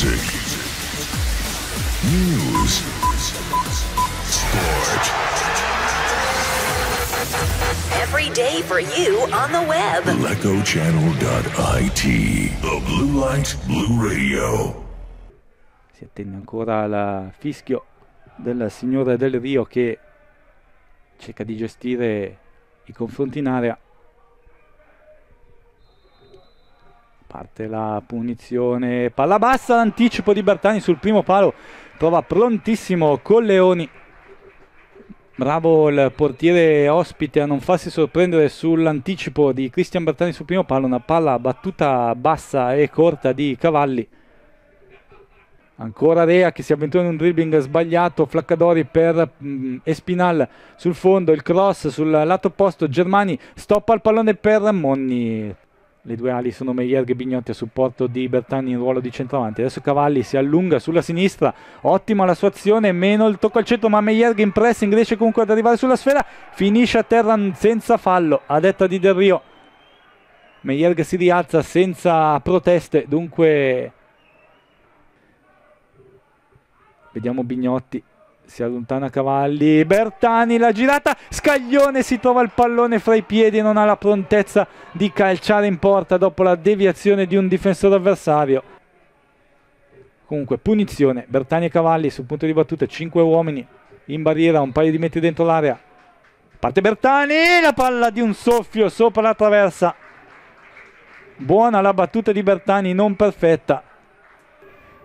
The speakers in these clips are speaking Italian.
Music, news, sport. Every day for you on the web. LecoChannel.it, the Blue Light Blue Radio. Si attende ancora il fischio del signore Del Rio che cerca di gestire i confronti in area. Parte la punizione, palla bassa, l'anticipo di Bertani sul primo palo, prova prontissimo Colleoni. Bravo il portiere ospite a non farsi sorprendere sull'anticipo di Cristian Bertani sul primo palo, una palla battuta bassa e corta di Cavalli. Ancora Rea che si avventura in un dribbling sbagliato, Flaccadori per Espinal sul fondo, il cross sul lato opposto, Germani stoppa il pallone per Monni. Le due ali sono Meierg e Bignotti a supporto di Bertani in ruolo di centravanti. Adesso Cavalli si allunga sulla sinistra, ottima la sua azione, meno il tocco al centro, ma Meierg in pressing riesce comunque ad arrivare sulla sfera, finisce a terra senza fallo, a detta di Del Rio. Meierg si rialza senza proteste, dunque vediamo Bignotti. Si allontana Cavalli, Bertani, la girata, Scaglione si trova il pallone fra i piedi e non ha la prontezza di calciare in porta dopo la deviazione di un difensore avversario. Comunque punizione, Bertani e Cavalli sul punto di battuta, 5 uomini in barriera, un paio di metri dentro l'area. Parte Bertani, la palla di un soffio sopra la traversa. Buona la battuta di Bertani, non perfetta.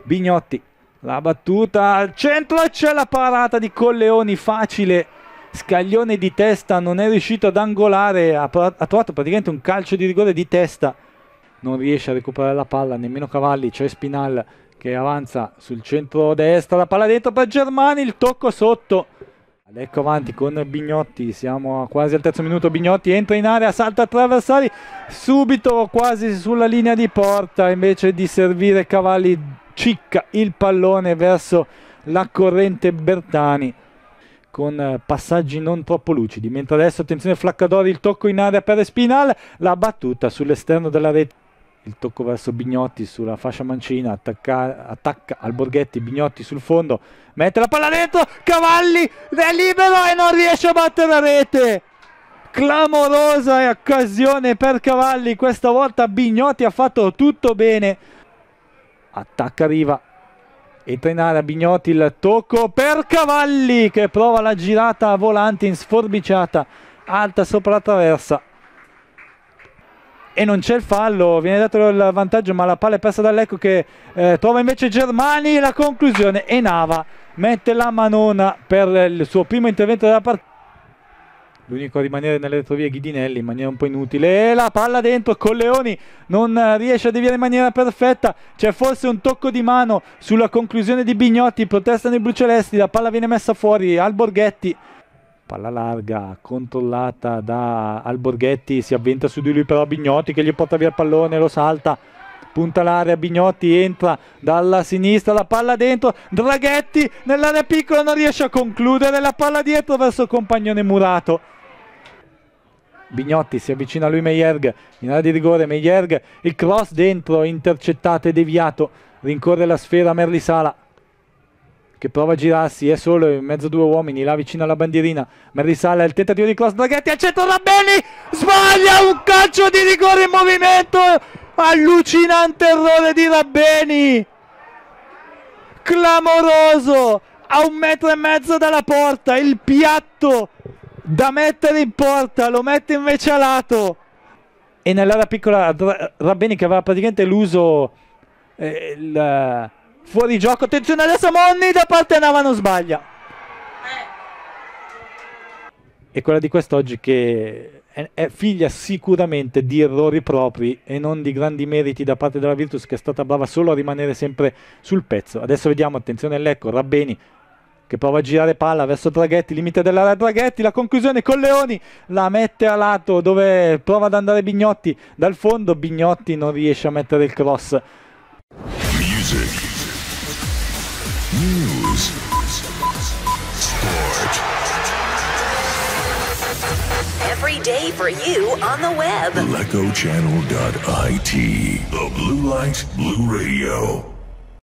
Bignotti. La battuta al centro e c'è la parata di Colleoni, facile. Scaglione di testa, non è riuscito ad angolare, ha trovato praticamente un calcio di rigore di testa. Non riesce a recuperare la palla, nemmeno Cavalli, c'è Spinal che avanza sul centro-destra, la palla dentro per Germani, il tocco sotto. Ecco avanti con Bignotti, siamo quasi al terzo minuto, Bignotti entra in area, salta tre avversari, subito quasi sulla linea di porta, invece di servire Cavalli cicca il pallone verso la corrente Bertani con passaggi non troppo lucidi, mentre adesso attenzione Flaccadori, il tocco in area per Espinal, la battuta sull'esterno della rete, il tocco verso Bignotti sulla fascia mancina, attacca al Borghetti, Bignotti sul fondo, mette la palla dentro, Cavalli è libero e non riesce a battere la rete. Clamorosa occasione per Cavalli, questa volta Bignotti ha fatto tutto bene. Attacca Riva, entra in area Bignotti, il tocco per Cavalli che prova la girata a volante in sforbiciata alta sopra la traversa e non c'è il fallo, viene dato il vantaggio ma la palla è persa da Lecco che trova invece Germani, la conclusione e Nava mette la manona per il suo primo intervento della partita. L'unico a rimanere nelle retrovie è Ghidinelli in maniera un po' inutile. E la palla dentro, Colleoni non riesce a deviare in maniera perfetta. C'è forse un tocco di mano sulla conclusione di Bignotti. Protestano i blucelesti, la palla viene messa fuori al Borghetti. Palla larga, controllata da Alborghetti. Si avventa su di lui però Bignotti che gli porta via il pallone, lo salta. Punta l'area, Bignotti entra dalla sinistra, la palla dentro, Draghetti nell'area piccola non riesce a concludere, la palla dietro verso il compagnone Murato. Bignotti si avvicina a lui Meierg in area di rigore, Meierg il cross dentro, intercettato e deviato, rincorre la sfera Merlisala che prova a girarsi, è solo in mezzo a due uomini, là vicino alla bandierina, Merlisala, il tentativo di cross, Draghetti al centro, Rabbeni sbaglia un calcio di rigore in movimento, allucinante errore di Rabbeni, clamoroso, a 1,5 metri dalla porta, il piatto da mettere in porta, lo mette invece a lato e nell'area piccola Rabbeni che aveva praticamente l'uso il fuorigioco, attenzione adesso Monni da parte Nava non sbaglia e quella di quest'oggi che è figlia sicuramente di errori propri e non di grandi meriti da parte della Virtus che è stata brava solo a rimanere sempre sul pezzo. Adesso vediamo, attenzione all'ecco, Rabbeni che prova a girare palla verso Draghetti, limite dell'area Draghetti, la conclusione con Leoni, la mette a lato dove prova ad andare Bignotti, dal fondo Bignotti non riesce a mettere il cross. Music, news, sport. Every day for you on the web. LecoChannel.it, the Blue Light Blue Radio.